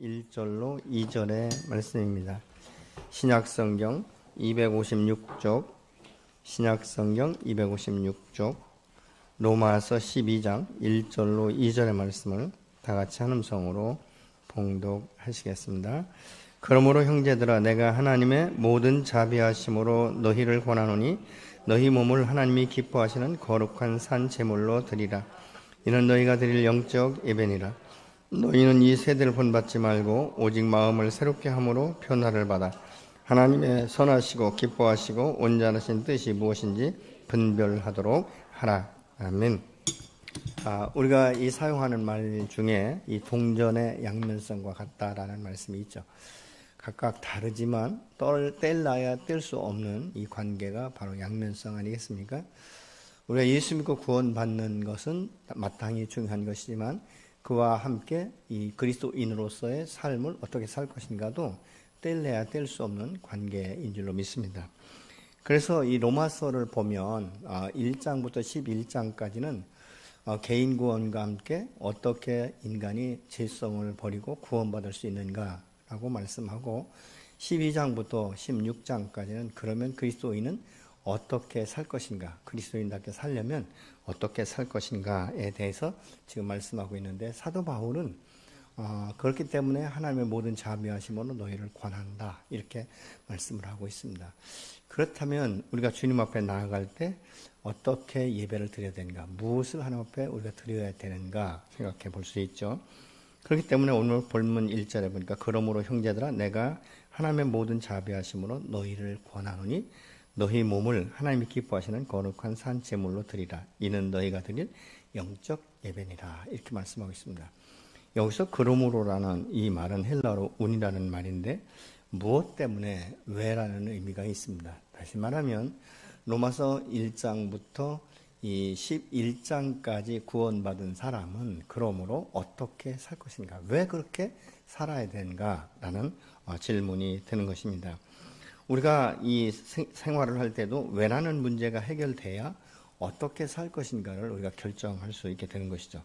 1절로 2절의 말씀입니다. 신약성경 256쪽, 신약성경 256쪽, 로마서 12장 1절로 2절의 말씀을 다 같이 한음성으로 봉독하시겠습니다. 그러므로 형제들아, 내가 하나님의 모든 자비하심으로 너희를 권하노니 너희 몸을 하나님이 기뻐하시는 거룩한 산 제물로 드리라. 이는 너희가 드릴 영적 예배니라. 너희는 이 세대를 본받지 말고 오직 마음을 새롭게 함으로 변화를 받아 하나님의 선하시고 기뻐하시고 온전하신 뜻이 무엇인지 분별하도록 하라. 아멘. 우리가 이 사용하는 말 중에 이 동전의 양면성과 같다라는 말씀이 있죠. 각각 다르지만 뗄라야 뗄 수 없는 이 관계가 바로 양면성 아니겠습니까? 우리가 예수 믿고 구원받는 것은 마땅히 중요한 것이지만 그와 함께 이 그리스도인으로서의 삶을 어떻게 살 것인가도 뗄래야 뗄 수 없는 관계인 줄로 믿습니다. 그래서 이 로마서를 보면 1장부터 11장까지는 개인 구원과 함께 어떻게 인간이 죄성을 버리고 구원받을 수 있는가라고 말씀하고 12장부터 16장까지는 그러면 그리스도인은 어떻게 살 것인가, 그리스도인답게 살려면 어떻게 살 것인가에 대해서 지금 말씀하고 있는데, 사도 바울은 그렇기 때문에 하나님의 모든 자비하심으로 너희를 권한다 이렇게 말씀을 하고 있습니다. 그렇다면 우리가 주님 앞에 나아갈 때 어떻게 예배를 드려야 되는가, 무엇을 하나님 앞에 우리가 드려야 되는가 생각해 볼 수 있죠. 그렇기 때문에 오늘 본문 1절에 보니까 그러므로 형제들아, 내가 하나님의 모든 자비하심으로 너희를 권하노니 너희 몸을 하나님이 기뻐하시는 거룩한 산 제물로 드리라. 이는 너희가 드릴 영적 예배니라. 이렇게 말씀하고 있습니다. 여기서 그러므로라는 이 말은 헬라어로 운이라는 말인데 무엇 때문에 왜라는 의미가 있습니다. 다시 말하면 로마서 1장부터 이 11장까지 구원받은 사람은 그러므로 어떻게 살 것인가, 왜 그렇게 살아야 되는가라는 질문이 드는 것입니다. 우리가 이 생활을 할 때도 왜라는 문제가 해결돼야 어떻게 살 것인가를 우리가 결정할 수 있게 되는 것이죠.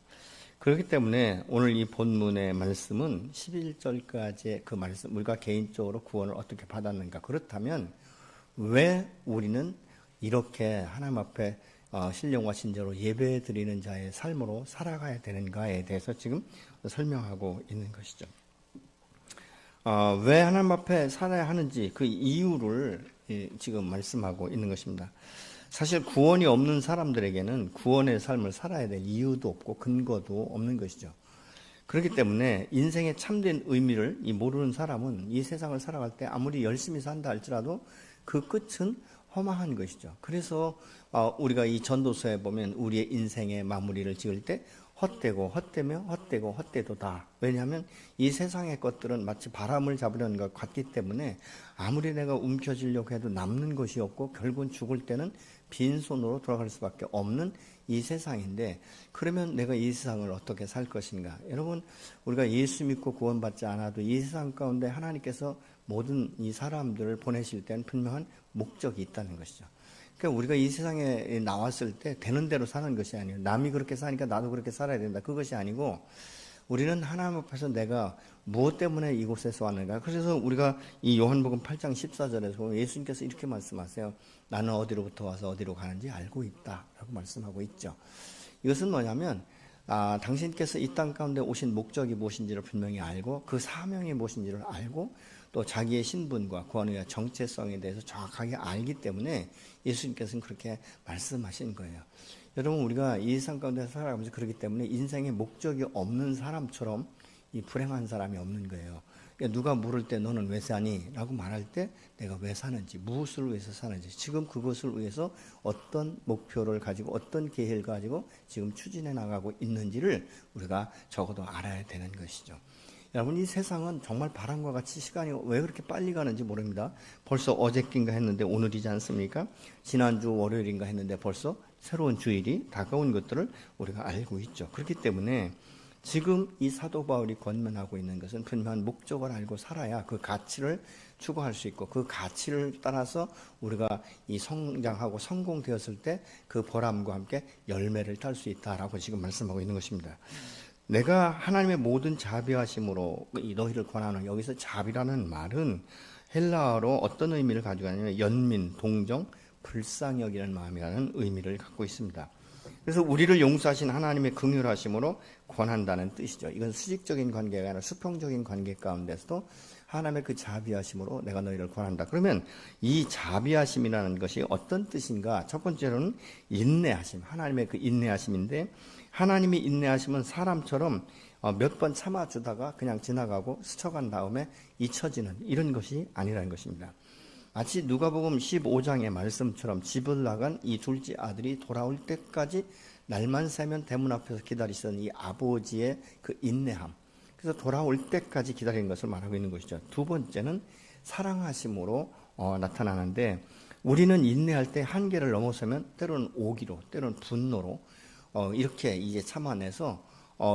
그렇기 때문에 오늘 이 본문의 말씀은 11절까지의 그 말씀, 우리가 개인적으로 구원을 어떻게 받았는가, 그렇다면 왜 우리는 이렇게 하나님 앞에 신령과 진정으로 예배드리는 자의 삶으로 살아가야 되는가에 대해서 지금 설명하고 있는 것이죠. 왜 하나님 앞에 살아야 하는지 그 이유를 지금 말씀하고 있는 것입니다. 사실 구원이 없는 사람들에게는 구원의 삶을 살아야 될 이유도 없고 근거도 없는 것이죠. 그렇기 때문에 인생의 참된 의미를 모르는 사람은 이 세상을 살아갈 때 아무리 열심히 산다 할지라도 그 끝은 허망한 것이죠. 그래서 우리가 이 전도서에 보면 우리의 인생의 마무리를 지을 때 헛되고 헛되며 헛되고 헛되도다. 왜냐하면 이 세상의 것들은 마치 바람을 잡으려는 것 같기 때문에 아무리 내가 움켜쥐려고 해도 남는 것이 없고 결국은 죽을 때는 빈손으로 돌아갈 수밖에 없는 이 세상인데, 그러면 내가 이 세상을 어떻게 살 것인가. 여러분, 우리가 예수 믿고 구원받지 않아도 이 세상 가운데 하나님께서 모든 이 사람들을 보내실 때는 분명한 목적이 있다는 것이죠. 그러니까 우리가 이 세상에 나왔을 때 되는 대로 사는 것이 아니에요. 남이 그렇게 사니까 나도 그렇게 살아야 된다, 그것이 아니고 우리는 하나님 앞에서 내가 무엇 때문에 이곳에서 왔는가. 그래서 우리가 이 요한복음 8장 14절에서 예수님께서 이렇게 말씀하세요. 나는 어디로부터 와서 어디로 가는지 알고 있다 라고 말씀하고 있죠. 이것은 뭐냐면 당신께서 이 땅 가운데 오신 목적이 무엇인지를 분명히 알고 그 사명이 무엇인지를 알고 또 자기의 신분과 구원의 정체성에 대해서 정확하게 알기 때문에 예수님께서는 그렇게 말씀하신 거예요. 여러분, 우리가 이 세상 가운데 살아가면서 그렇기 때문에 인생에 목적이 없는 사람처럼 이 불행한 사람이 없는 거예요. 그러니까 누가 물을 때 너는 왜 사니? 라고 말할 때 내가 왜 사는지, 무엇을 위해서 사는지, 지금 그것을 위해서 어떤 목표를 가지고 어떤 계획을 가지고 지금 추진해 나가고 있는지를 우리가 적어도 알아야 되는 것이죠. 여러분, 이 세상은 정말 바람과 같이 시간이 왜 그렇게 빨리 가는지 모릅니다. 벌써 어저께인가 했는데 오늘이지 않습니까? 지난주 월요일인가 했는데 벌써 새로운 주일이 다가온 것들을 우리가 알고 있죠. 그렇기 때문에 지금 이 사도 바울이 권면하고 있는 것은 분명한 목적을 알고 살아야 그 가치를 추구할 수 있고 그 가치를 따라서 우리가 이 성장하고 성공되었을 때 그 보람과 함께 열매를 딸 수 있다라고 지금 말씀하고 있는 것입니다. 내가 하나님의 모든 자비하심으로 이 너희를 권하노니, 여기서 자비라는 말은 헬라어로 어떤 의미를 가지고 있냐면 연민, 동정, 불쌍히 여기는 마음이라는 의미를 갖고 있습니다. 그래서 우리를 용서하신 하나님의 긍휼하심으로 권한다는 뜻이죠. 이건 수직적인 관계가 아니라 수평적인 관계 가운데서도 하나님의 그 자비하심으로 내가 너희를 권한다. 그러면 이 자비하심이라는 것이 어떤 뜻인가? 첫 번째로는 인내하심, 하나님의 그 인내하심인데, 하나님이 인내하심은 사람처럼 몇 번 참아주다가 그냥 지나가고 스쳐간 다음에 잊혀지는 이런 것이 아니라는 것입니다. 마치 누가복음 15장의 말씀처럼 집을 나간 이 둘째 아들이 돌아올 때까지 날만 새면 대문 앞에서 기다리시던 이 아버지의 그 인내함, 그래서 돌아올 때까지 기다리는 것을 말하고 있는 것이죠. 두 번째는 사랑하심으로 나타나는데, 우리는 인내할 때 한계를 넘어서면 때로는 오기로, 때로는 분노로 이렇게 이제 참아내서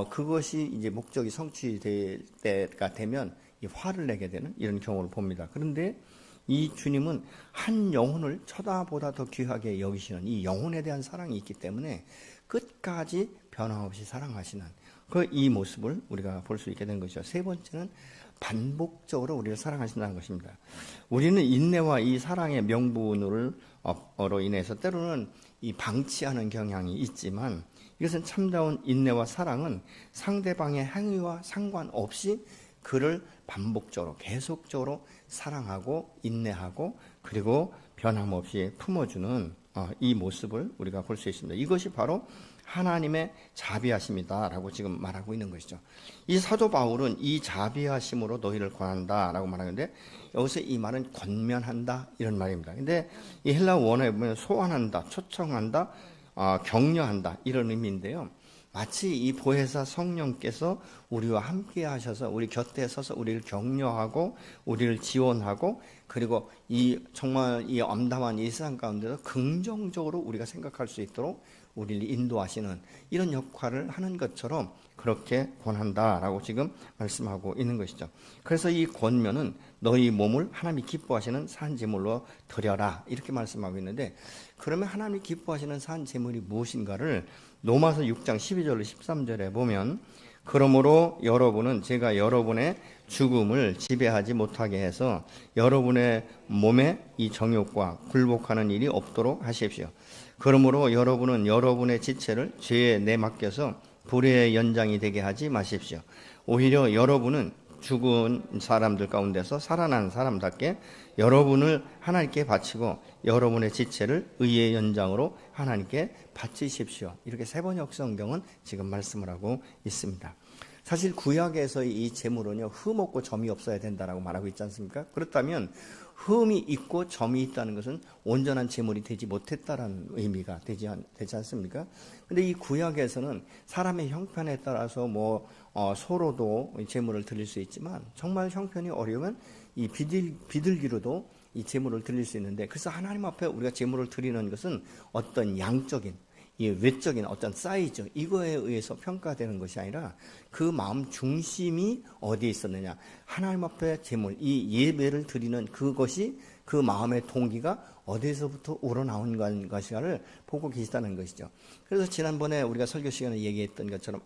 그것이 이제 목적이 성취될 때가 되면 이 화를 내게 되는 이런 경우를 봅니다. 그런데 이 주님은 한 영혼을 쳐다보다 더 귀하게 여기시는 이 영혼에 대한 사랑이 있기 때문에 끝까지 변함없이 사랑하시는 이 모습을 우리가 볼 수 있게 된 것이죠. 세 번째는 반복적으로 우리를 사랑하신다는 것입니다. 우리는 인내와 이 사랑의 명분으로 인해서 때로는 이 방치하는 경향이 있지만, 이것은 참다운 인내와 사랑은 상대방의 행위와 상관없이 그를 반복적으로 계속적으로 사랑하고 인내하고 그리고 변함없이 품어주는 이 모습을 우리가 볼 수 있습니다. 이것이 바로 하나님의 자비하심이다라고 지금 말하고 있는 것이죠. 이 사도 바울은 이 자비하심으로 너희를 권한다라고 말하는데, 여기서 이 말은 권면한다 이런 말입니다. 근데 이 헬라 원어에 보면 소환한다, 초청한다, 격려한다 이런 의미인데요. 마치 이 보혜사 성령께서 우리와 함께 하셔서 우리 곁에 서서 우리를 격려하고 우리를 지원하고, 그리고 이 정말 이 엄담한 이 세상 가운데서 긍정적으로 우리가 생각할 수 있도록 우리를 인도하시는 이런 역할을 하는 것처럼 그렇게 권한다라고 지금 말씀하고 있는 것이죠. 그래서 이 권면은 너희 몸을 하나님이 기뻐하시는 산제물로 드려라 이렇게 말씀하고 있는데, 그러면 하나님이 기뻐하시는 산제물이 무엇인가를 로마서 6장 12절 13절에 보면, 그러므로 여러분은 제가 여러분의 죽음을 지배하지 못하게 해서 여러분의 몸에 이 정욕과 굴복하는 일이 없도록 하십시오. 그러므로 여러분은 여러분의 지체를 죄에 내맡겨서 불의의 연장이 되게 하지 마십시오. 오히려 여러분은 죽은 사람들 가운데서 살아난 사람답게 여러분을 하나님께 바치고 여러분의 지체를 의의 연장으로 하나님께 바치십시오. 이렇게 세번역 성경은 지금 말씀을 하고 있습니다. 사실 구약에서의 이 제물은요, 흠 없고 점이 없어야 된다라고 말하고 있지 않습니까? 그렇다면 흠이 있고 점이 있다는 것은 온전한 제물이 되지 못했다라는 의미가 되지 않습니까? 근데 이 구약에서는 사람의 형편에 따라서 소로도 제물을 드릴 수 있지만, 정말 형편이 어려우면 이 비둘기로도 이 제물을 드릴 수 있는데, 그래서 하나님 앞에 우리가 제물을 드리는 것은 어떤 양적인 이 외적인 어떤 사이즈 이거에 의해서 평가되는 것이 아니라 그 마음 중심이 어디에 있었느냐, 하나님 앞에 제물 이 예배를 드리는 그것이 그 마음의 동기가 어디에서부터 우러나온 것인가를 보고 계시다는 것이죠. 그래서 지난번에 우리가 설교 시간에 얘기했던 것처럼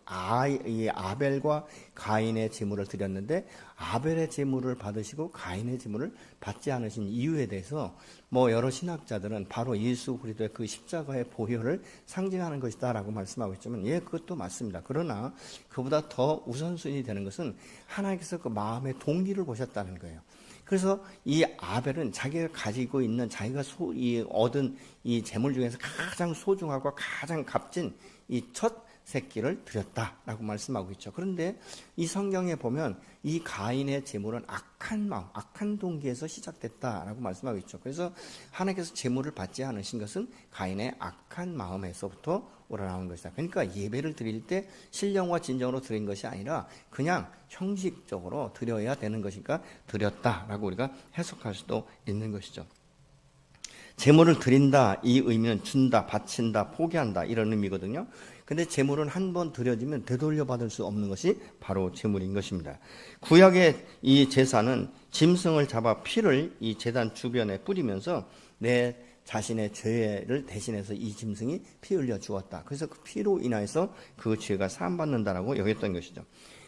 이 아벨과 가인의 제물을 드렸는데, 아벨의 제물을 받으시고 가인의 제물을 받지 않으신 이유에 대해서 여러 신학자들은 바로 예수 그리스도의 그 십자가의 보혈을 상징하는 것이다라고 말씀하고 있지만, 그것도 맞습니다. 그러나 그보다 더 우선순위 되는 것은 하나님께서 그 마음의 동기를 보셨다는 거예요. 그래서 이 아벨은 자기가 가지고 있는 자기가 얻은 이 재물 중에서 가장 소중하고 가장 값진 이 첫 새끼를 드렸다라고 말씀하고 있죠. 그런데 이 성경에 보면 이 가인의 재물은 악한 마음, 악한 동기에서 시작됐다라고 말씀하고 있죠. 그래서 하나님께서 재물을 받지 않으신 것은 가인의 악한 마음에서부터 우러나온 것이다. 그러니까 예배를 드릴 때 신령과 진정으로 드린 것이 아니라 그냥 형식적으로 드려야 되는 것이니까 드렸다라고 우리가 해석할 수도 있는 것이죠. 재물을 드린다 이 의미는 준다, 바친다, 포기한다 이런 의미거든요. 근데 재물은 한 번 드려지면 되돌려 받을 수 없는 것이 바로 재물인 것입니다. 구약의 이 제사는 짐승을 잡아 피를 이 제단 주변에 뿌리면서 내 자신의 죄를 대신해서 이 짐승이 피 흘려 주었다. 그래서 그 피로 인하여서 그 죄가 사함받는다라고 여겼던 것이죠.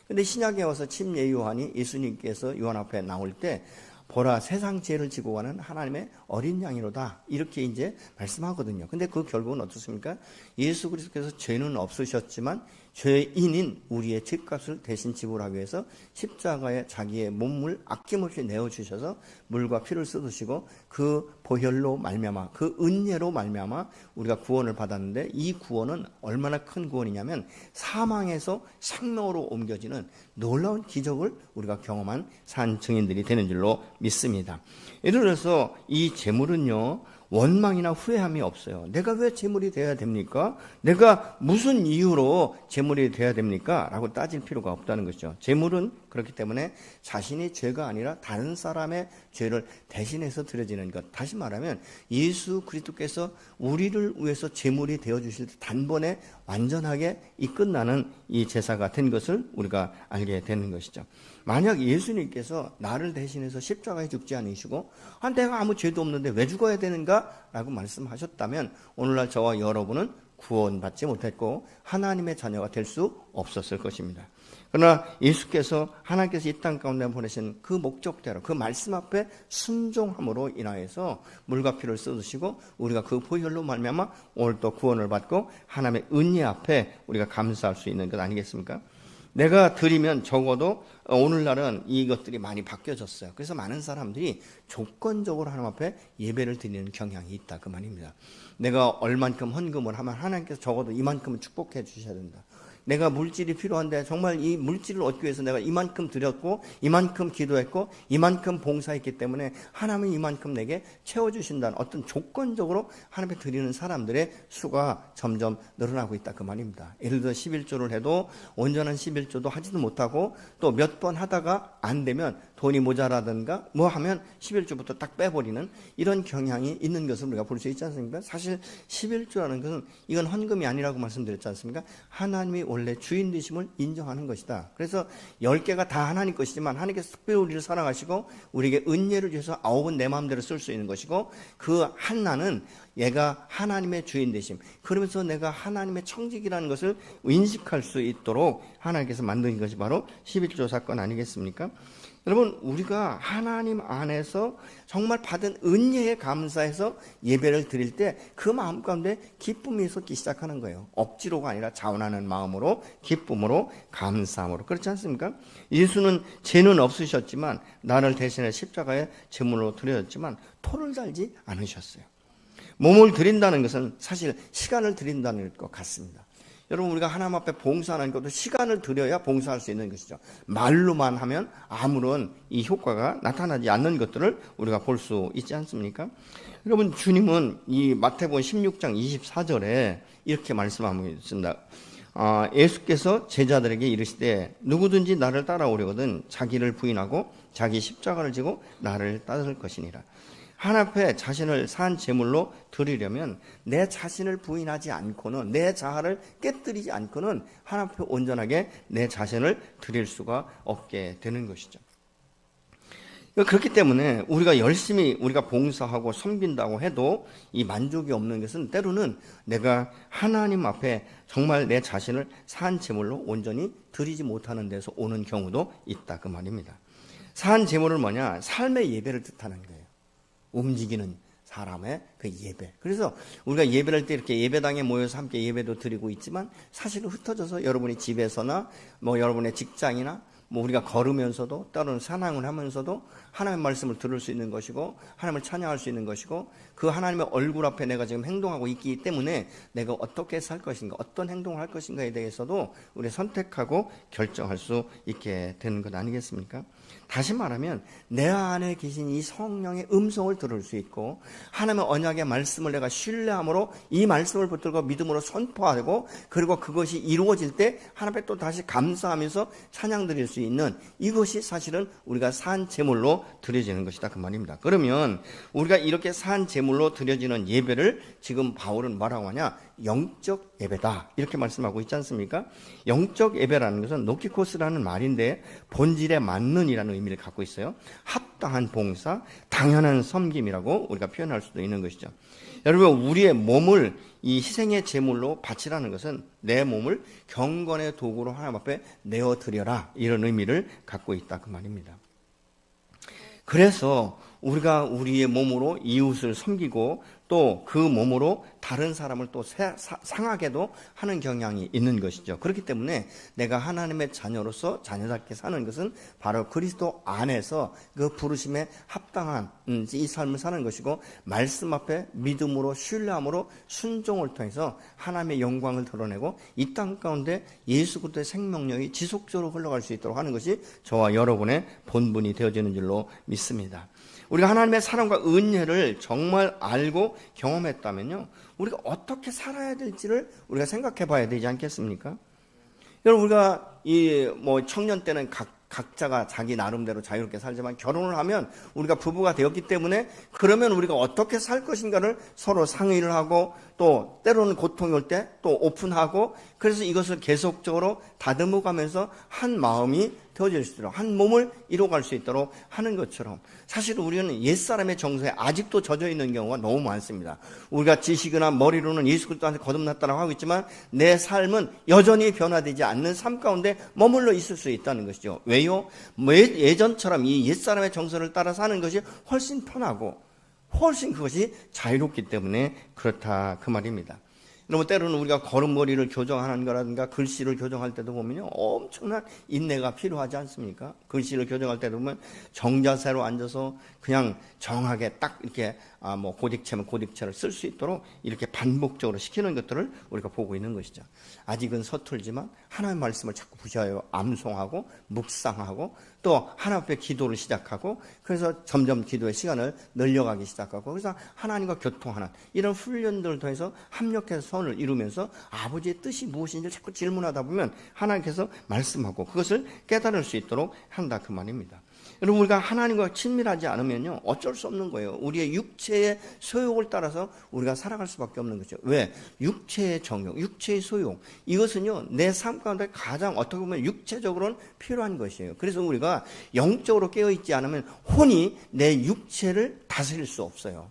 근데 신약에 와서 침례 요한이 예수님께서 요한 앞에 나올 때 보라 세상 죄를 지고 가는 하나님의 어린 양이로다 이렇게 이제 말씀하거든요. 근데 그 결국은 어떻습니까? 예수 그리스도께서 죄는 없으셨지만 죄인인 우리의 죄값을 대신 지불하기 위해서 십자가에 자기의 몸을 아낌없이 내어주셔서 물과 피를 쏟으시고 그 보혈로 말미암아 그 은혜로 말미암아 우리가 구원을 받았는데 이 구원은 얼마나 큰 구원이냐면 사망에서 생명으로 옮겨지는 놀라운 기적을 우리가 경험한 산 증인들이 되는 줄로 믿습니다. 예를 들어서 이 재물은요 원망이나 후회함이 없어요. 내가 왜 재물이 되어야 됩니까? 내가 무슨 이유로 재물이 되어야 됩니까? 라고 따질 필요가 없다는 것이죠. 재물은 그렇기 때문에 자신이 죄가 아니라 다른 사람의 죄를 대신해서 드려지는 것. 다시 말하면 예수 그리스도께서 우리를 위해서 재물이 되어주실 때 단번에 완전하게 이 끝나는 이 제사가 된 것을 우리가 알게 되는 것이죠. 만약 예수님께서 나를 대신해서 십자가에 죽지 않으시고 내가 아무 죄도 없는데 왜 죽어야 되는가? 라고 말씀하셨다면 오늘날 저와 여러분은 구원받지 못했고 하나님의 자녀가 될 수 없었을 것입니다. 그러나 예수께서 하나님께서 이 땅 가운데 보내신 그 목적대로 그 말씀 앞에 순종함으로 인하여서 물과 피를 쏟으시고 우리가 그 보혈로 말미암아 오늘 또 구원을 받고 하나님의 은혜 앞에 우리가 감사할 수 있는 것 아니겠습니까? 내가 드리면 적어도 오늘날은 이것들이 많이 바뀌어졌어요. 그래서 많은 사람들이 조건적으로 하나님 앞에 예배를 드리는 경향이 있다 그 말입니다. 내가 얼만큼 헌금을 하면 하나님께서 적어도 이만큼은 축복해 주셔야 된다. 내가 물질이 필요한데 정말 이 물질을 얻기 위해서 내가 이만큼 드렸고 이만큼 기도했고 이만큼 봉사했기 때문에 하나님은 이만큼 내게 채워주신다는 어떤 조건적으로 하나님께 드리는 사람들의 수가 점점 늘어나고 있다 그 말입니다. 예를 들어 11조를 해도 온전한 11조도 하지도 못하고 또 몇 번 하다가 안 되면 돈이 모자라든가 뭐 하면 11조부터 딱 빼버리는 이런 경향이 있는 것을 우리가 볼 수 있지 않습니까? 사실 11조라는 것은 이건 헌금이 아니라고 말씀드렸지 않습니까? 하나님이 원래 주인 되심을 인정하는 것이다. 그래서 10개가 다 하나님 것이지만 하나님께서 특별히 우리를 사랑하시고 우리에게 은혜를 주셔서 9은 내 마음대로 쓸 수 있는 것이고 그 하나는 얘가 하나님의 주인 되심. 그러면서 내가 하나님의 청직이라는 것을 인식할 수 있도록 하나님께서 만든 것이 바로 11조 사건 아니겠습니까? 여러분 우리가 하나님 안에서 정말 받은 은혜에 감사해서 예배를 드릴 때 그 마음 가운데 기쁨이 솟기 시작하는 거예요. 억지로가 아니라 자원하는 마음으로 기쁨으로 감사함으로 그렇지 않습니까? 예수는 죄는 없으셨지만 나를 대신해 십자가에 제물로 드렸지만 토를 달지 않으셨어요. 몸을 드린다는 것은 사실 시간을 드린다는 것 같습니다. 여러분 우리가 하나님 앞에 봉사하는 것도 시간을 들여야 봉사할 수 있는 것이죠. 말로만 하면 아무런 이 효과가 나타나지 않는 것들을 우리가 볼 수 있지 않습니까? 여러분 주님은 이 마태복음 16장 24절에 이렇게 말씀하고 있습니다. 예수께서 제자들에게 이르시되 누구든지 나를 따라오려거든 자기를 부인하고 자기 십자가를 지고 나를 따를 것이니라. 하나님 앞에 자신을 산 제물로 드리려면 내 자신을 부인하지 않고는 내 자아를 깨뜨리지 않고는 하나님 앞에 온전하게 내 자신을 드릴 수가 없게 되는 것이죠. 그렇기 때문에 우리가 열심히 우리가 봉사하고 섬긴다고 해도 이 만족이 없는 것은 때로는 내가 하나님 앞에 정말 내 자신을 산 제물로 온전히 드리지 못하는 데서 오는 경우도 있다 그 말입니다. 산 제물은 뭐냐? 삶의 예배를 뜻하는 거예요. 움직이는 사람의 그 예배. 그래서 우리가 예배를 할 때 이렇게 예배당에 모여서 함께 예배도 드리고 있지만 사실은 흩어져서 여러분이 집에서나 뭐 여러분의 직장이나 뭐 우리가 걸으면서도 때로는 산행을 하면서도 하나님의 말씀을 들을 수 있는 것이고 하나님을 찬양할 수 있는 것이고 그 하나님의 얼굴 앞에 내가 지금 행동하고 있기 때문에 내가 어떻게 살 것인가 어떤 행동을 할 것인가에 대해서도 우리 선택하고 결정할 수 있게 되는 것 아니겠습니까? 다시 말하면 내 안에 계신 이 성령의 음성을 들을 수 있고 하나님의 언약의 말씀을 내가 신뢰함으로 이 말씀을 붙들고 믿음으로 선포하고 그리고 그것이 이루어질 때 하나님 앞에 또 다시 감사하면서 찬양 드릴 수 있는 이것이 사실은 우리가 산 제물로 드려지는 것이다 그 말입니다. 그러면 우리가 이렇게 산 제물로 드려지는 예배를 지금 바울은 뭐라고 하냐? 영적 예배다 이렇게 말씀하고 있지 않습니까? 영적 예배라는 것은 노키코스라는 말인데 본질에 맞는이라는 의미를 갖고 있어요. 합당한 봉사, 당연한 섬김이라고 우리가 표현할 수도 있는 것이죠. 여러분, 우리의 몸을 이 희생의 제물로 바치라는 것은 내 몸을 경건의 도구로 하나님 앞에 내어드려라 이런 의미를 갖고 있다 그 말입니다. 그래서 우리가 우리의 몸으로 이웃을 섬기고 또 그 몸으로 다른 사람을 또 상하게도 하는 경향이 있는 것이죠. 그렇기 때문에 내가 하나님의 자녀로서 자녀답게 사는 것은 바로 그리스도 안에서 그 부르심에 합당한 이 삶을 사는 것이고, 말씀 앞에 믿음으로 신뢰함으로 순종을 통해서 하나님의 영광을 드러내고 이 땅 가운데 예수 그리스도의 생명력이 지속적으로 흘러갈 수 있도록 하는 것이 저와 여러분의 본분이 되어지는 줄로 믿습니다. 우리가 하나님의 사랑과 은혜를 정말 알고 경험했다면요, 우리가 어떻게 살아야 될지를 우리가 생각해 봐야 되지 않겠습니까? 여러분, 우리가 청년 때는 각자가 자기 나름대로 자유롭게 살지만 결혼을 하면 우리가 부부가 되었기 때문에 그러면 우리가 어떻게 살 것인가를 서로 상의를 하고 또 때로는 고통이 올 때 또 오픈하고, 그래서 이것을 계속적으로 다듬어 가면서 한 마음이 되어질 수 있도록, 한 몸을 이루어갈 수 있도록 하는 것처럼, 사실 우리는 옛사람의 정서에 아직도 젖어 있는 경우가 너무 많습니다. 우리가 지식이나 머리로는 예수 그리스도한테 거듭났다고 하고 있지만 내 삶은 여전히 변화되지 않는 삶 가운데 머물러 있을 수 있다는 것이죠. 왜요? 예전처럼 이 옛사람의 정서를 따라 사는 것이 훨씬 편하고 훨씬 그것이 자유롭기 때문에 그렇다 그 말입니다. 여러분, 때로는 우리가 걸음걸이를 교정하는 거라든가 글씨를 교정할 때도 보면요, 엄청난 인내가 필요하지 않습니까? 글씨를 교정할 때도 보면 정자세로 앉아서 그냥 정하게 딱 이렇게 고딕체면 고딕체를 쓸 수 있도록 이렇게 반복적으로 시키는 것들을 우리가 보고 있는 것이죠. 아직은 서툴지만 하나님의 말씀을 자꾸 부셔요. 암송하고 묵상하고 또 하나님 앞에 기도를 시작하고, 그래서 점점 기도의 시간을 늘려가기 시작하고, 그래서 하나님과 교통하는 이런 훈련들을 통해서 합력해서 선을 이루면서 아버지의 뜻이 무엇인지 자꾸 질문하다 보면 하나님께서 말씀하고 그것을 깨달을 수 있도록 한다 그 말입니다. 여러분, 우리가 하나님과 친밀하지 않으면요, 어쩔 수 없는 거예요. 우리의 육체의 소욕을 따라서 우리가 살아갈 수밖에 없는 거죠. 왜? 육체의 정욕, 육체의 소욕, 이것은요, 내 삶 가운데 가장 어떻게 보면 육체적으로는 필요한 것이에요. 그래서 우리가 영적으로 깨어있지 않으면 혼이 내 육체를 다스릴 수 없어요.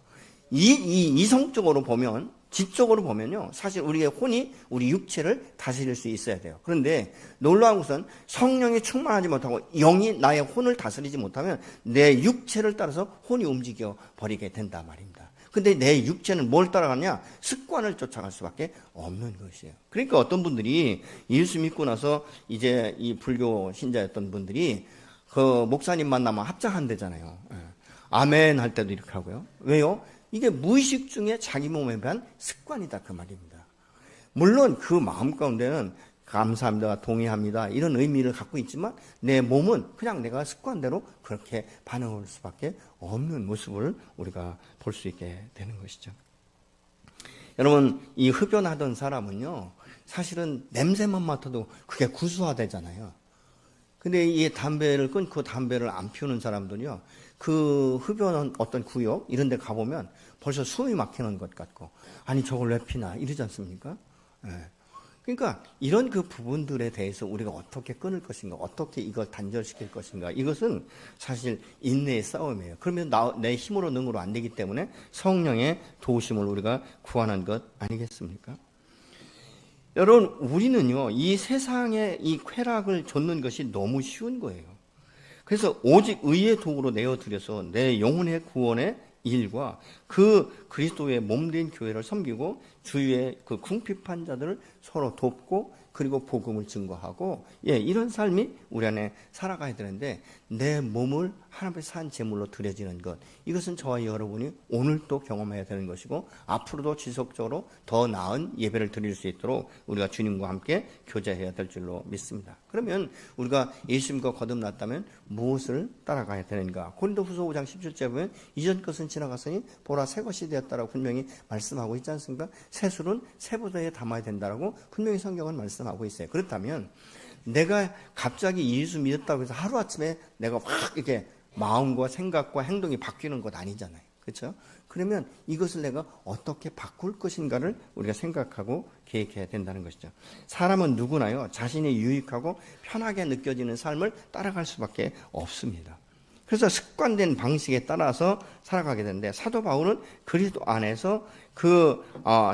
이성적으로 보면, 지적으로 보면요, 사실 우리의 혼이 우리 육체를 다스릴 수 있어야 돼요. 그런데 놀라운 것은 성령이 충만하지 못하고 영이 나의 혼을 다스리지 못하면 내 육체를 따라서 혼이 움직여 버리게 된단 말입니다. 근데 내 육체는 뭘 따라가냐? 습관을 쫓아갈 수밖에 없는 것이에요. 그러니까 어떤 분들이 예수 믿고 나서 이제 이 불교 신자였던 분들이 그 목사님 만나면 합장한대잖아요. 아멘 할 때도 이렇게 하고요. 왜요? 이게 무의식 중에 자기 몸에 대한 습관이다 그 말입니다. 물론 그 마음 가운데는 감사합니다, 동의합니다 이런 의미를 갖고 있지만 내 몸은 그냥 내가 습관대로 그렇게 반응할 수밖에 없는 모습을 우리가 볼 수 있게 되는 것이죠. 여러분, 이 흡연하던 사람은요, 사실은 냄새만 맡아도 그게 구수하대잖아요. 근데 이 담배를 끊고 담배를 안 피우는 사람들이요, 그 흡연한 어떤 구역 이런 데 가보면 벌써 숨이 막히는 것 같고, 아니 저걸 왜 피나 이러지 않습니까? 그러니까 이런 그 부분들에 대해서 우리가 어떻게 끊을 것인가, 어떻게 이걸 단절시킬 것인가, 이것은 사실 인내의 싸움이에요. 그러면 내 힘으로 능으로 안 되기 때문에 성령의 도우심을 우리가 구하는 것 아니겠습니까? 여러분, 우리는요, 이 세상에 이 쾌락을 좇는 것이 너무 쉬운 거예요. 그래서 오직 의의 도구로 내어드려서 내 영혼의 구원의 일과 그 그리스도의 몸된 교회를 섬기고 주위의 그 궁핍한 자들을 서로 돕고 그리고 복음을 증거하고, 이런 삶이 우리 안에 살아가야 되는데, 내 몸을 하나님의 산 제물로 드려지는 것, 이것은 저와 여러분이 오늘 또 경험해야 되는 것이고 앞으로도 지속적으로 더 나은 예배를 드릴 수 있도록 우리가 주님과 함께 교제해야 될 줄로 믿습니다. 그러면 우리가 예수님과 거듭났다면 무엇을 따라가야 되는가? 고린도후서 5장 17절에 보면 이전 것은 지나갔으니 보라 새 것이 되었다라고 분명히 말씀하고 있지 않습니까? 새술은 새보다에 담아야 된다라고 분명히 성경은 말씀하고 있어요. 그렇다면 내가 갑자기 예수 믿었다고 해서 하루아침에 내가 확 이렇게 마음과 생각과 행동이 바뀌는 것 아니잖아요. 그렇죠? 그러면 이것을 내가 어떻게 바꿀 것인가를 우리가 생각하고 계획해야 된다는 것이죠. 사람은 누구나요, 자신이 유익하고 편하게 느껴지는 삶을 따라갈 수밖에 없습니다. 그래서 습관된 방식에 따라서 살아가게 되는데, 사도 바울은 그리스도 안에서 그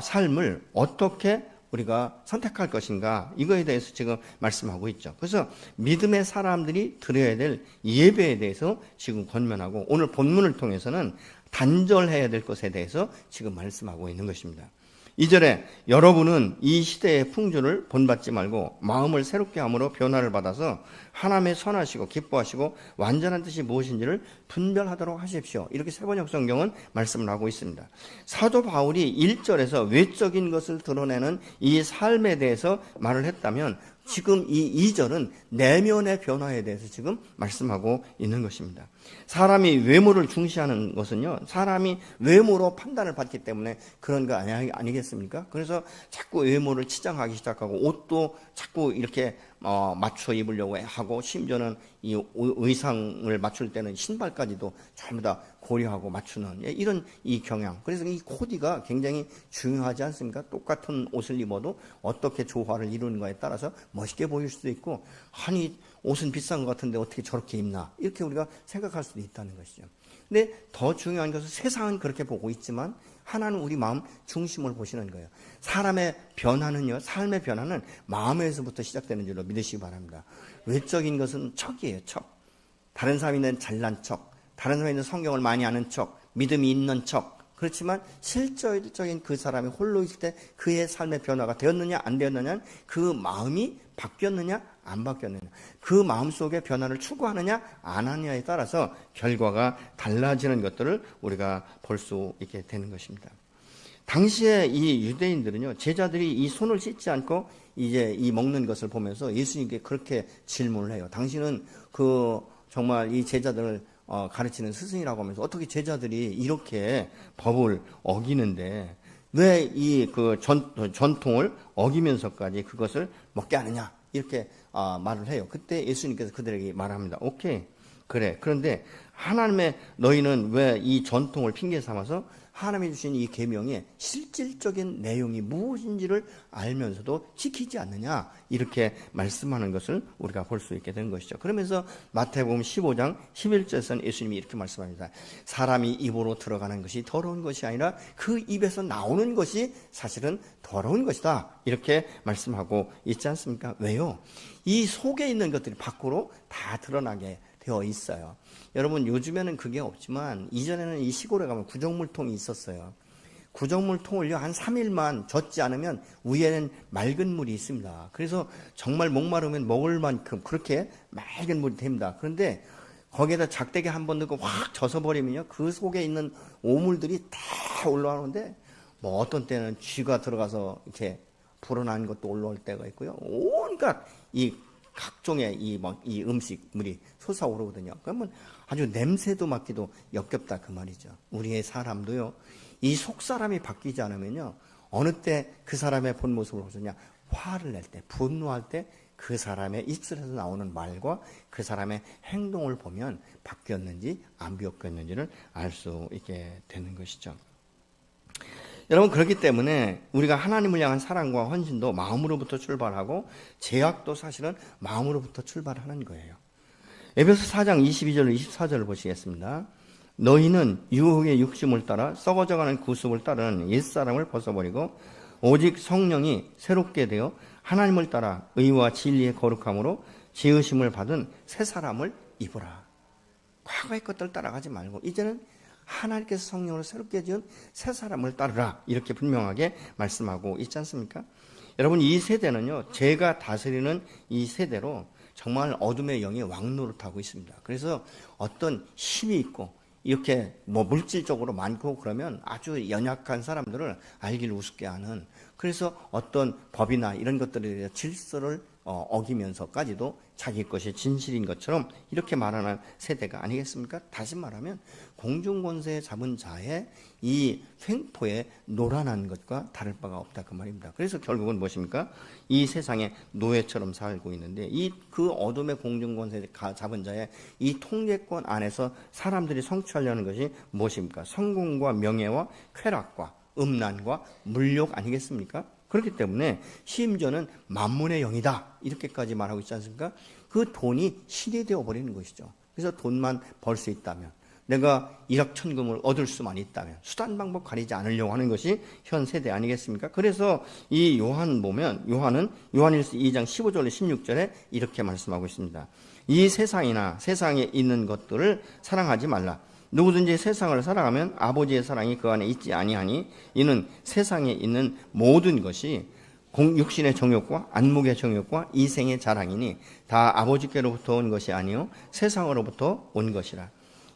삶을 어떻게 우리가 선택할 것인가, 이거에 대해서 지금 말씀하고 있죠. 그래서 믿음의 사람들이 드려야 될 예배에 대해서 지금 권면하고, 오늘 본문을 통해서는 단절해야 될 것에 대해서 지금 말씀하고 있는 것입니다. 2절에 여러분은 이 시대의 풍조를 본받지 말고 마음을 새롭게 함으로 변화를 받아서 하나님의 선하시고 기뻐하시고 완전한 뜻이 무엇인지를 분별하도록 하십시오. 이렇게 세번역 성경은 말씀을 하고 있습니다. 사도 바울이 1절에서 외적인 것을 드러내는 이 삶에 대해서 말을 했다면, 지금 이 2절은 내면의 변화에 대해서 지금 말씀하고 있는 것입니다. 사람이 외모를 중시하는 것은요, 사람이 외모로 판단을 받기 때문에 그런 거 아니겠습니까? 그래서 자꾸 외모를 치장하기 시작하고, 옷도 자꾸 이렇게 맞춰 입으려고 하고, 심지어는 이 의상을 맞출 때는 신발까지도 전부 다 고려하고 맞추는 이런 이 경향. 그래서 이 코디가 굉장히 중요하지 않습니까? 똑같은 옷을 입어도 어떻게 조화를 이루는가에 따라서 멋있게 보일 수도 있고, 아니 옷은 비싼 것 같은데 어떻게 저렇게 입나, 이렇게 우리가 생각할 수도 있다는 것이죠. 근데 더 중요한 것은, 세상은 그렇게 보고 있지만 하나는 우리 마음 중심을 보시는 거예요. 사람의 변화는요, 삶의 변화는 마음에서부터 시작되는 줄로 믿으시기 바랍니다. 외적인 것은 척이에요, 척. 다른 사람이는 잘난 척, 다른 사람이는 성경을 많이 아는 척, 믿음이 있는 척. 그렇지만 실질적인 그 사람이 홀로 있을 때 그의 삶의 변화가 되었느냐 안 되었느냐는 그 마음이 바뀌었느냐 안 바뀌었느냐, 그 마음 속의 변화를 추구하느냐 안 하느냐에 따라서 결과가 달라지는 것들을 우리가 볼 수 있게 되는 것입니다. 당시에 이 유대인들은요, 제자들이 이 손을 씻지 않고 이제 이 먹는 것을 보면서 예수님께 그렇게 질문을 해요. 당신은 정말 이 제자들을 가르치는 스승이라고 하면서 어떻게 제자들이 이렇게 법을 어기는데 왜 이 전통을 어기면서까지 그것을 먹게 하느냐, 이렇게 말을 해요. 그때 예수님께서 그들에게 말합니다. 오케이, 그래. 그런데 하나님의 너희는 왜 이 전통을 핑계 삼아서 하나님이 주신 이 계명의 실질적인 내용이 무엇인지를 알면서도 지키지 않느냐, 이렇게 말씀하는 것을 우리가 볼 수 있게 되는 것이죠. 그러면서 마태복음 15장 11절에서는 예수님이 이렇게 말씀합니다. 사람이 입으로 들어가는 것이 더러운 것이 아니라 그 입에서 나오는 것이 사실은 더러운 것이다, 이렇게 말씀하고 있지 않습니까? 왜요? 이 속에 있는 것들이 밖으로 다 드러나게 되어 있어요. 여러분, 요즘에는 그게 없지만 이전에는 이 시골에 가면 구정물통이 있었어요. 구정물통을요, 한 3일만 젓지 않으면 위에는 맑은 물이 있습니다. 그래서 정말 목마르면 먹을 만큼 그렇게 맑은 물이 됩니다. 그런데 거기에다 작대기 한번 넣고 확 젖어버리면요, 그 속에 있는 오물들이 다 올라오는데, 뭐 어떤 때는 쥐가 들어가서 이렇게 불어난 것도 올라올 때가 있고요. 온갖 이 각종의 이 음식물이 솟아오르거든요. 그러면 아주 냄새도 맡기도 역겹다, 그 말이죠. 우리의 사람도요, 이 속 사람이 바뀌지 않으면요, 어느 때 그 사람의 본 모습을 보느냐, 화를 낼 때, 분노할 때 그 사람의 입술에서 나오는 말과 그 사람의 행동을 보면 바뀌었는지 안 바뀌었는지를 알 수 있게 되는 것이죠. 여러분, 그렇기 때문에 우리가 하나님을 향한 사랑과 헌신도 마음으로부터 출발하고 제약도 사실은 마음으로부터 출발하는 거예요. 에베소 4장 22절 24절을 보시겠습니다. 너희는 유혹의 육심을 따라 썩어져가는 구습을 따르는 옛사람을 벗어버리고 오직 성령이 새롭게 되어 하나님을 따라 의와 진리의 거룩함으로 지으심을 받은 새 사람을 입으라. 과거의 것들 따라가지 말고 이제는 하나님께서 성령으로 새롭게 지은 새 사람을 따르라, 이렇게 분명하게 말씀하고 있지 않습니까? 여러분, 이 세대는요, 죄가 다스리는 이 세대로 정말 어둠의 영이 왕노릇하고 있습니다. 그래서 어떤 힘이 있고 이렇게 물질적으로 많고 그러면 아주 연약한 사람들을 알기를 우습게 하는, 그래서 어떤 법이나 이런 것들에 대해 질서를 어기면서까지도 자기 것이 진실인 것처럼 이렇게 말하는 세대가 아니겠습니까? 다시 말하면 공중권세 잡은 자의 이 횡포에 노란한 것과 다를 바가 없다 그 말입니다. 그래서 결국은 무엇입니까? 이 세상에 노예처럼 살고 있는데 이 그 어둠의 공중권세 잡은 자의 이 통제권 안에서 사람들이 성취하려는 것이 무엇입니까? 성공과 명예와 쾌락과 음란과 물욕 아니겠습니까? 그렇기 때문에 심지어는 만문의 영이다 이렇게까지 말하고 있지 않습니까? 그 돈이 신이 되어버리는 것이죠. 그래서 돈만 벌 수 있다면, 내가 일확천금을 얻을 수만 있다면 수단 방법 가리지 않으려고 하는 것이 현 세대 아니겠습니까? 그래서 이 요한 보면 요한은 요한일서 2장 15절에 16절에 이렇게 말씀하고 있습니다. 이 세상이나 세상에 있는 것들을 사랑하지 말라. 누구든지 세상을 사랑하면 아버지의 사랑이 그 안에 있지 아니하니 이는 세상에 있는 모든 것이 육신의 정욕과 안목의 정욕과 이생의 자랑이니 다 아버지께로부터 온 것이 아니요 세상으로부터 온 것이라.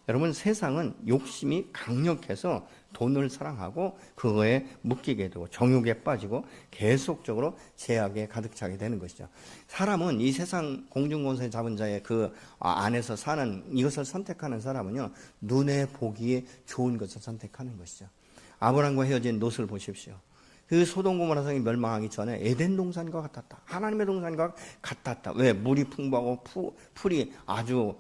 여러분, 세상은 욕심이 강력해서 돈을 사랑하고 그거에 묶이게 되고 정욕에 빠지고 계속적으로 제약에 가득 차게 되는 것이죠. 사람은 이 세상 공중권세 잡은 자의 그 안에서 사는 이것을 선택하는 사람은요, 눈에 보기에 좋은 것을 선택하는 것이죠. 아브라함과 헤어진 롯을 보십시오. 그 소돔 고모라 성이 멸망하기 전에 에덴 동산과 같았다. 하나님의 동산과 같았다. 왜? 물이 풍부하고 풀이 아주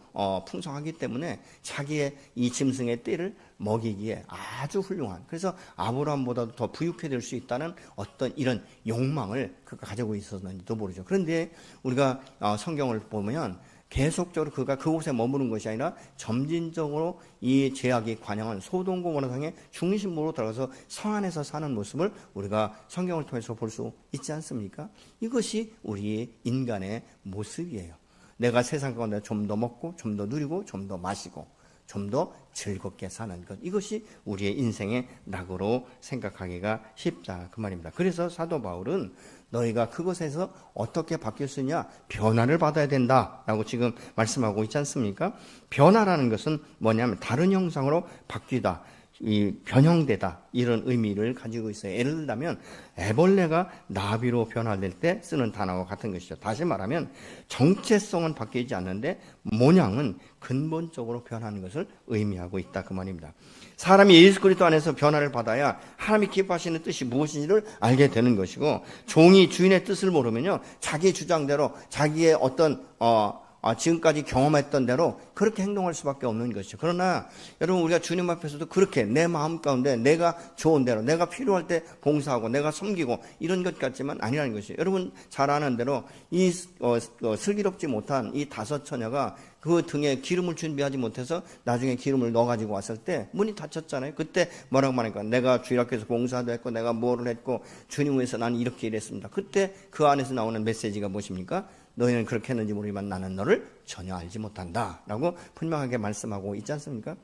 풍성하기 때문에 자기의 이 짐승의 띠를 먹이기에 아주 훌륭한, 그래서 아브라함보다도 더 부유해 될 수 있다는 어떤 이런 욕망을 그가 가지고 있었는지도 모르죠. 그런데 우리가 성경을 보면 계속적으로 그가 그곳에 머무는 것이 아니라 점진적으로 이 죄악이 관영한 소돔 고모라 성의 중심부로 들어가서 성 안에서 사는 모습을 우리가 성경을 통해서 볼 수 있지 않습니까? 이것이 우리의 인간의 모습이에요. 내가 세상 가운데 좀 더 먹고 좀 더 누리고 좀 더 마시고 좀 더 즐겁게 사는 것, 이것이 우리의 인생의 낙으로 생각하기가 쉽다 그 말입니다. 그래서 사도 바울은 너희가 그것에서 어떻게 바뀔 수 있냐? 변화를 받아야 된다라고 지금 말씀하고 있지 않습니까? 변화라는 것은 뭐냐면 다른 형상으로 바뀌다, 이 변형되다, 이런 의미를 가지고 있어요. 예를 들자면 애벌레가 나비로 변화될 때 쓰는 단어와 같은 것이죠. 다시 말하면 정체성은 바뀌지 않는데 모양은 근본적으로 변하는 것을 의미하고 있다 그 말입니다. 사람이 예수 그리스도 안에서 변화를 받아야 하나님이 기뻐하시는 뜻이 무엇인지를 알게 되는 것이고, 종이 주인의 뜻을 모르면요, 자기 주장대로 자기의 어떤 지금까지 경험했던 대로 그렇게 행동할 수밖에 없는 것이죠. 그러나 여러분, 우리가 주님 앞에서도 그렇게 내 마음 가운데 내가 좋은 대로, 내가 필요할 때 봉사하고 내가 섬기고 이런 것 같지만 아니라는 것이죠. 여러분 잘 아는 대로 이 슬기롭지 못한 이 5 처녀가 그 등에 기름을 준비하지 못해서 나중에 기름을 넣어가지고 왔을 때 문이 닫혔잖아요. 그때 뭐라고 말하니까 내가 주일 학교에서 봉사도 했고 내가 뭐를 했고 주님 위해서 나는 이렇게 일했습니다. 그때 그 안에서 나오는 메시지가 무엇입니까? 너희는 그렇게 했는지 모르지만 나는 너를 전혀 알지 못한다 라고 분명하게 말씀하고 있지 않습니까?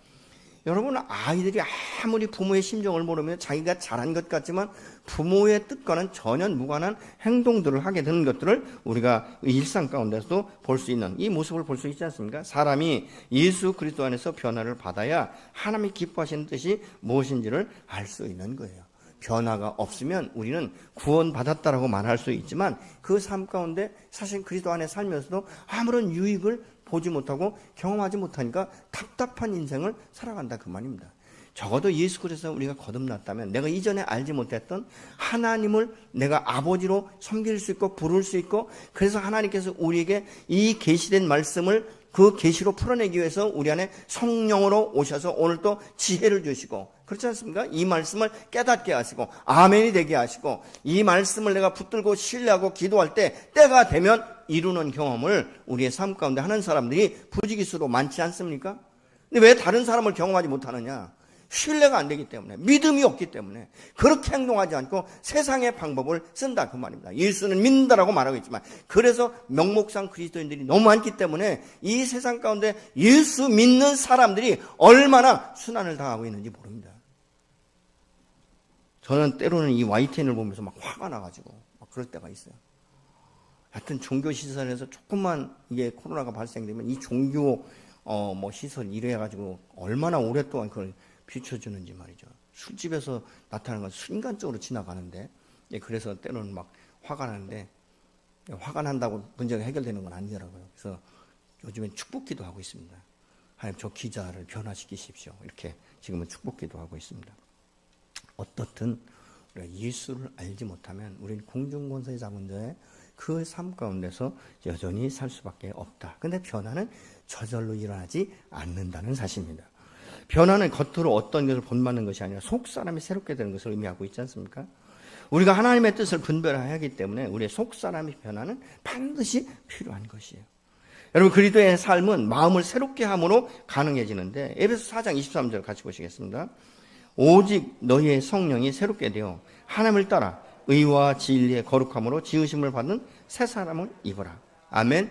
여러분, 아이들이 아무리 부모의 심정을 모르면 자기가 잘한 것 같지만 부모의 뜻과는 전혀 무관한 행동들을 하게 되는 것들을 우리가 일상 가운데서도 볼 수 있는 이 모습을 볼 수 있지 않습니까? 사람이 예수 그리스도 안에서 변화를 받아야 하나님이 기뻐하시는 뜻이 무엇인지를 알 수 있는 거예요. 변화가 없으면 우리는 구원받았다라고 말할 수 있지만 그 삶 가운데 사실 그리스도 안에 살면서도 아무런 유익을 보지 못하고 경험하지 못하니까 답답한 인생을 살아간다 그 말입니다. 적어도 예수 그리스도 우리가 거듭났다면 내가 이전에 알지 못했던 하나님을 내가 아버지로 섬길 수 있고 부를 수 있고, 그래서 하나님께서 우리에게 이 계시된 말씀을 그 계시로 풀어내기 위해서 우리 안에 성령으로 오셔서 오늘 또 지혜를 주시고, 그렇지 않습니까? 이 말씀을 깨닫게 하시고 아멘이 되게 하시고, 이 말씀을 내가 붙들고 신뢰하고 기도할 때 때가 되면 이루는 경험을 우리의 삶 가운데 하는 사람들이 부지기수로 많지 않습니까? 근데 왜 다른 사람을 경험하지 못하느냐? 신뢰가 안 되기 때문에, 믿음이 없기 때문에 그렇게 행동하지 않고 세상의 방법을 쓴다 그 말입니다. 예수는 믿는다라고 말하고 있지만, 그래서 명목상 그리스도인들이 너무 많기 때문에 이 세상 가운데 예수 믿는 사람들이 얼마나 순환을 당하고 있는지 모릅니다. 저는 때로는 이 YTN을 보면서 막 화가 나가지고 막 그럴 때가 있어요. 하여튼 종교 시설에서 조금만 이게 코로나가 발생되면 이 종교 시설 이래가지고 얼마나 오랫동안 그걸 비춰주는지 말이죠. 술집에서 나타나는 건 순간적으로 지나가는데, 그래서 때로는 막 화가 나는데, 화가 난다고 문제가 해결되는 건 아니더라고요. 그래서 요즘엔 축복기도 하고 있습니다. 하나님 저 기자를 변화시키십시오. 이렇게 지금은 축복기도 하고 있습니다. 어떻든 우리가 예수를 알지 못하면 우리는 공중권세 잡은 자의 그 삶 가운데서 여전히 살 수밖에 없다. 근데 변화는 저절로 일어나지 않는다는 사실입니다. 변화는 겉으로 어떤 것을 본받는 것이 아니라 속 사람이 새롭게 되는 것을 의미하고 있지 않습니까? 우리가 하나님의 뜻을 분별해야 하기 때문에 우리의 속 사람의 변화는 반드시 필요한 것이에요. 여러분, 그리스도의 삶은 마음을 새롭게 함으로 가능해지는데 에베소 4장 23절 같이 보시겠습니다. 오직 너희의 성령이 새롭게 되어 하나님을 따라 의와 진리의 거룩함으로 지으심을 받는 새 사람을 입어라. 아멘.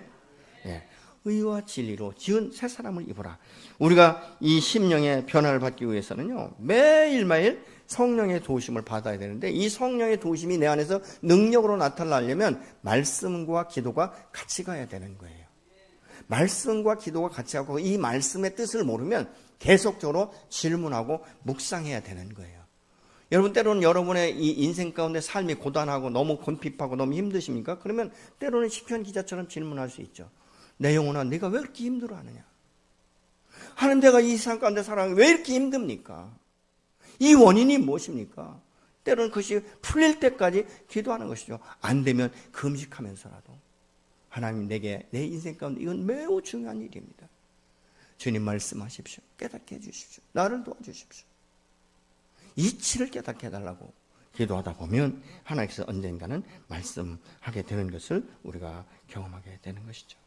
예. 의와 진리로 지은 새 사람을 입어라. 우리가 이 심령의 변화를 받기 위해서는요, 매일매일 성령의 도우심을 받아야 되는데, 이 성령의 도우심이 내 안에서 능력으로 나타나려면 말씀과 기도가 같이 가야 되는 거예요. 말씀과 기도가 같이 하고 이 말씀의 뜻을 모르면 계속적으로 질문하고 묵상해야 되는 거예요. 여러분, 때로는 여러분의 이 인생 가운데 삶이 고단하고 너무 곤핍하고 너무 힘드십니까? 그러면 때로는 시편 기자처럼 질문할 수 있죠. 내 영혼아, 네가 왜 이렇게 힘들어하느냐? 하나님, 내가 이 세상 가운데 살아가는 왜 이렇게 힘듭니까? 이 원인이 무엇입니까? 때로는 그것이 풀릴 때까지 기도하는 것이죠. 안 되면 금식하면서라도 하나님, 내게 내 인생 가운데 이건 매우 중요한 일입니다. 주님 말씀하십시오. 깨닫게 해주십시오. 나를 도와주십시오. 이치를 깨닫게 해달라고 기도하다 보면 하나님께서 언젠가는 말씀하게 되는 것을 우리가 경험하게 되는 것이죠.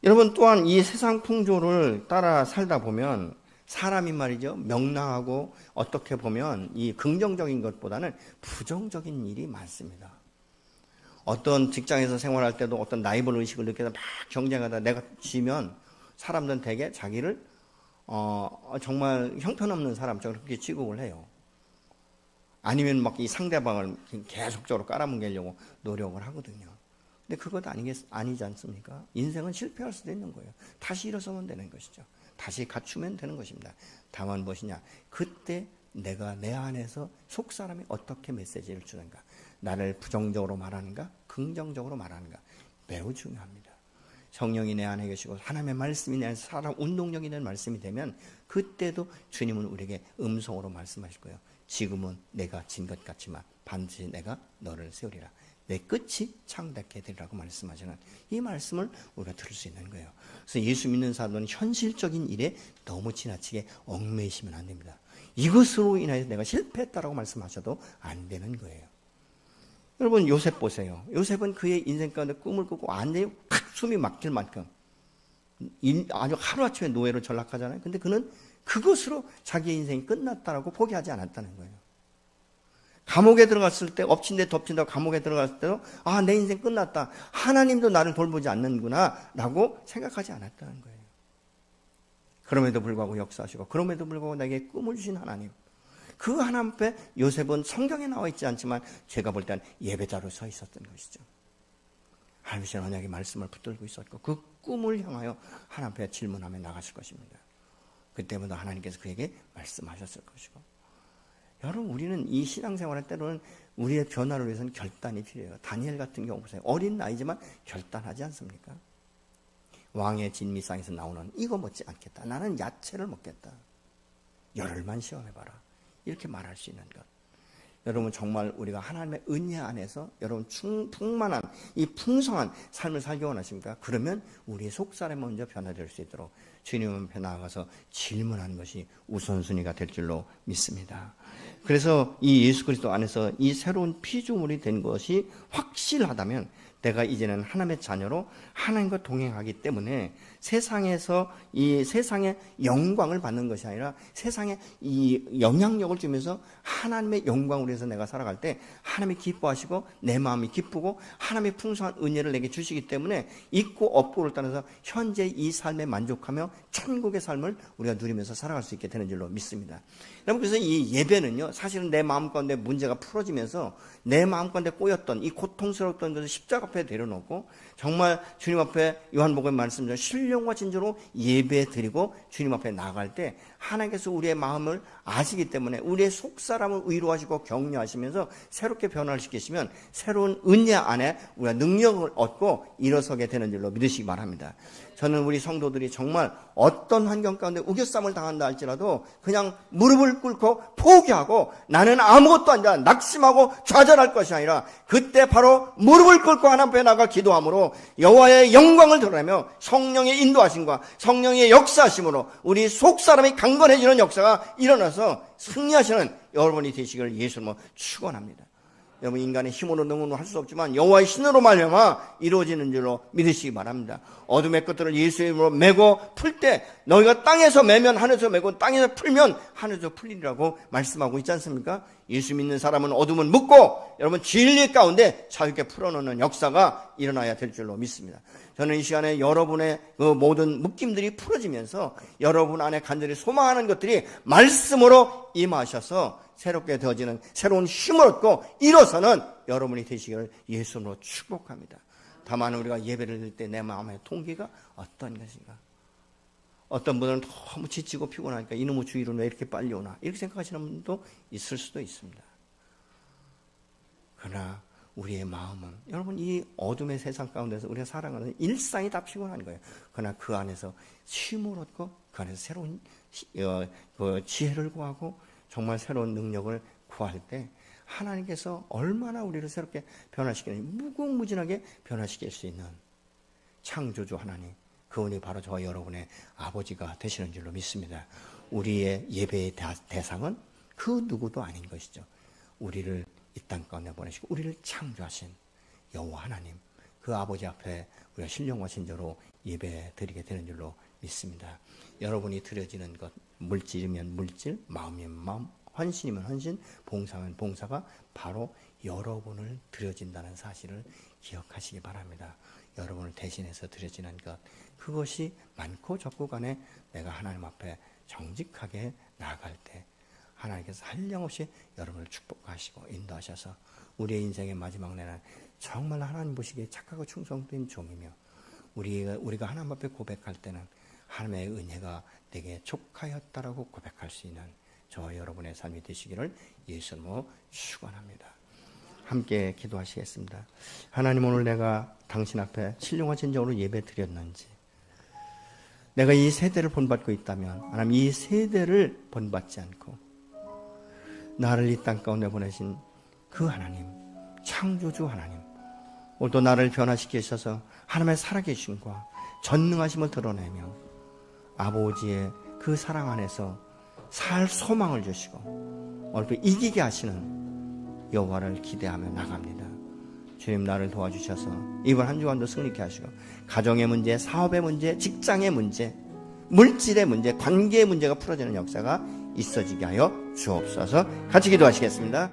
여러분, 또한 이 세상 풍조를 따라 살다 보면 사람이 말이죠, 명랑하고 어떻게 보면 이 긍정적인 것보다는 부정적인 일이 많습니다. 어떤 직장에서 생활할 때도 어떤 라이벌 의식을 느껴서 막 경쟁하다 내가 지면 사람들은 대개 자기를 정말 형편없는 사람처럼 그렇게 취급을 해요. 아니면 막 이 상대방을 계속적으로 깔아뭉개려고 노력을 하거든요. 근데 그것 아니지 않습니까? 인생은 실패할 수도 있는 거예요. 다시 일어서면 되는 것이죠. 다시 갖추면 되는 것입니다. 다만 무엇이냐? 그때 내가 내 안에서 속 사람이 어떻게 메시지를 주는가? 나를 부정적으로 말하는가? 긍정적으로 말하는가? 매우 중요합니다. 성령이 내 안에 계시고 하나님의 말씀이 내 안에서 살아 운동력이 된 말씀이 되면 그때도 주님은 우리에게 음성으로 말씀하실 거예요. 지금은 내가 진 것 같지만 반드시 내가 너를 세우리라. 내 끝이 창답게 되리라고 말씀하시는 이 말씀을 우리가 들을 수 있는 거예요. 그래서 예수 믿는 사람들은 현실적인 일에 너무 지나치게 얽매이시면 안 됩니다. 이것으로 인하여 내가 실패했다라고 말씀하셔도 안 되는 거예요. 여러분, 요셉 보세요. 요셉은 그의 인생 가운데 꿈을 꾸고 완전히 탁 숨이 막힐 만큼 아주 하루아침에 노예로 전락하잖아요. 근데 그는 그것으로 자기의 인생이 끝났다라고 포기하지 않았다는 거예요. 감옥에 들어갔을 때 엎친 데 덮친 데 감옥에 들어갔을 때도 내 인생 끝났다. 하나님도 나를 돌보지 않는구나 라고 생각하지 않았다는 거예요. 그럼에도 불구하고 역사하시고 그럼에도 불구하고 나에게 꿈을 주신 하나님, 그 하나님 앞에 요셉은 성경에 나와 있지 않지만 제가 볼 때는 예배자로 서 있었던 것이죠. 하나님의 언약의 말씀을 붙들고 있었고 그 꿈을 향하여 하나님 앞에 질문하며 나갔을 것입니다. 그때부터 하나님께서 그에게 말씀하셨을 것이고, 여러분, 우리는 이 신앙생활할 때로는 우리의 변화를 위해서는 결단이 필요해요. 다니엘 같은 경우 보세요. 어린 나이지만 결단하지 않습니까? 왕의 진미상에서 나오는 이거 먹지 않겠다. 나는 야채를 먹겠다. 열흘만 시험해봐라. 이렇게 말할 수 있는 것. 여러분, 정말 우리가 하나님의 은혜 안에서 여러분 풍만한 이 풍성한 삶을 살기 원하십니까? 그러면 우리의 속사람이 먼저 변화될 수 있도록 주님 앞에 나아가서 질문하는 것이 우선순위가 될 줄로 믿습니다. 그래서 이 예수 그리스도 안에서 이 새로운 피조물이 된 것이 확실하다면 내가 이제는 하나님의 자녀로 하나님과 동행하기 때문에 세상에서 이 세상의 영광을 받는 것이 아니라 세상에 이 영향력을 주면서 하나님의 영광을 위해서 내가 살아갈 때 하나님이 기뻐하시고 내 마음이 기쁘고 하나님의 풍성한 은혜를 내게 주시기 때문에 있고 없고를 떠나서 현재 이 삶에 만족하며 천국의 삶을 우리가 누리면서 살아갈 수 있게 되는 줄로 믿습니다. 여러분, 그래서 이 예배는요, 사실은 내 마음 가운데 문제가 풀어지면서 내 마음 가운데 꼬였던 이 고통스러웠던 것을 십자가 앞에 내려놓고 정말 주님 앞에 요한복음 말씀대로 신령과 진정으로 예배드리고 주님 앞에 나갈 때 하나님께서 우리의 마음을 아시기 때문에 우리의 속사람을 위로하시고 격려하시면서 새롭게 변화를 시키시면 새로운 은혜 안에 우리가 능력을 얻고 일어서게 되는 줄로 믿으시기 바랍니다. 저는 우리 성도들이 정말 어떤 환경 가운데 우겨쌈을 당한다 할지라도 그냥 무릎을 꿇고 포기하고 나는 아무것도 아니다 낙심하고 좌절할 것이 아니라 그때 바로 무릎을 꿇고 하나님 앞에 나가 기도함으로 여호와의 영광을 드러내며 성령의 인도하심과 성령의 역사하심으로 우리 속사람이 강건해지는 역사가 일어나서 승리하시는 여러분이 되시기를 예수님으로 축원합니다. 여러분 인간의 힘으로 능은 할 수 없지만 여호와의 신으로 말미암아 이루어지는 줄로 믿으시기 바랍니다. 어둠의 것들을 예수의 이름으로 메고 풀 때 너희가 땅에서 매면 하늘에서 메고 땅에서 풀면 하늘에서 풀리리라고 말씀하고 있지 않습니까? 예수 믿는 사람은 어둠은 묻고 여러분 진리 가운데 자유롭게 풀어놓는 역사가 일어나야 될 줄로 믿습니다. 저는 이 시간에 여러분의 그 모든 묶임들이 풀어지면서 여러분 안에 간절히 소망하는 것들이 말씀으로 임하셔서 새롭게 되어지는 새로운 힘을 얻고 일어서는 여러분이 되시기를 예수로 축복합니다. 다만 우리가 예배를 드릴 때 내 마음의 동기가 어떤 것인가? 어떤 분들은 너무 지치고 피곤하니까 이놈의 주일은 왜 이렇게 빨리 오나? 이렇게 생각하시는 분도 있을 수도 있습니다. 그러나 우리의 마음은 여러분 이 어둠의 세상 가운데서 우리가 살아가는 일상이 다 피곤한 거예요. 그러나 그 안에서 쉼을 얻고 그 안에서 새로운 지혜를 구하고 정말 새로운 능력을 구할 때 하나님께서 얼마나 우리를 새롭게 변화시키는지 무궁무진하게 변화시킬 수 있는 창조주 하나님, 그분이 바로 저와 여러분의 아버지가 되시는 줄로 믿습니다. 우리의 예배의 대상은 그 누구도 아닌 것이죠. 우리를 이 땅 가운데 보내시고 우리를 창조하신 여호와 하나님, 그 아버지 앞에 우리가 신령과 진저로 예배 드리게 되는 줄로 믿습니다. 여러분이 드려지는 것, 물질이면 물질, 마음이면 마음, 헌신이면 헌신, 봉사면 봉사가 바로 여러분을 드려진다는 사실을 기억하시기 바랍니다. 여러분을 대신해서 드려지는 것, 그것이 많고 적고 간에 내가 하나님 앞에 정직하게 나아갈 때 하나님께서 한량없이 여러분을 축복하시고 인도하셔서 우리의 인생의 마지막 날은 정말 하나님 보시기에 착하고 충성된 종이며 우리가 하나님 앞에 고백할 때는 하나님의 은혜가 내게 족하였다라고 고백할 수 있는 저와 여러분의 삶이 되시기를 예수님으로 축원합니다. 함께 기도하시겠습니다. 하나님, 오늘 내가 당신 앞에 신령한 진정으로 예배 드렸는지, 내가 이 세대를 본받고 있다면 하나님 이 세대를 본받지 않고 나를 이 땅 가운데 보내신 그 하나님, 창조주 하나님, 오늘도 나를 변화시키셔서 하나님의 살아계심과 전능하심을 드러내며 아버지의 그 사랑 안에서 살 소망을 주시고 오늘도 이기게 하시는 여호와를 기대하며 나갑니다. 주님, 나를 도와주셔서 이번 한 주간도 승리케 하시고 가정의 문제, 사업의 문제, 직장의 문제, 물질의 문제, 관계의 문제가 풀어지는 역사가 있어지게 하여 주옵소서. 같이 기도하시겠습니다.